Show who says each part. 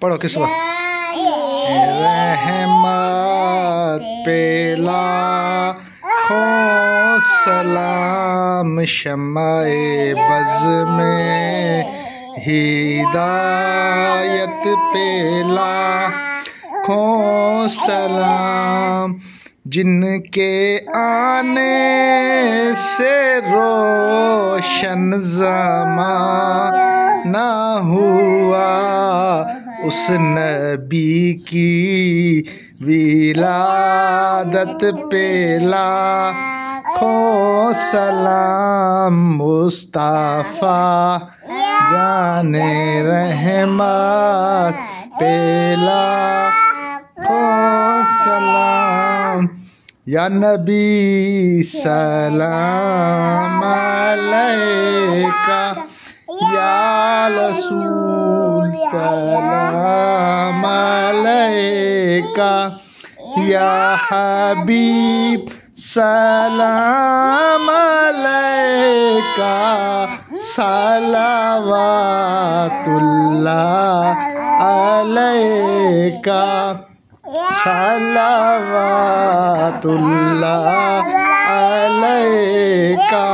Speaker 1: पढ़ो किस्सा। रहमत पे लाखों सलाम, शम्माए बज़ में हिदायत पे लाखों सलाम, जिनके आने से रोशन ज़माना हुआ, उस नबी की विलादत पे लाखों सलाम, मुस्तफ़ा जाने रहमत पे लाखों सलाम, या नबी सलाम अलैका, या रसूल सलाम अलैका, या हबीब सलाम अलैका, सलावतुल्लाह अलैका, सलावतुल्लाह अलैका।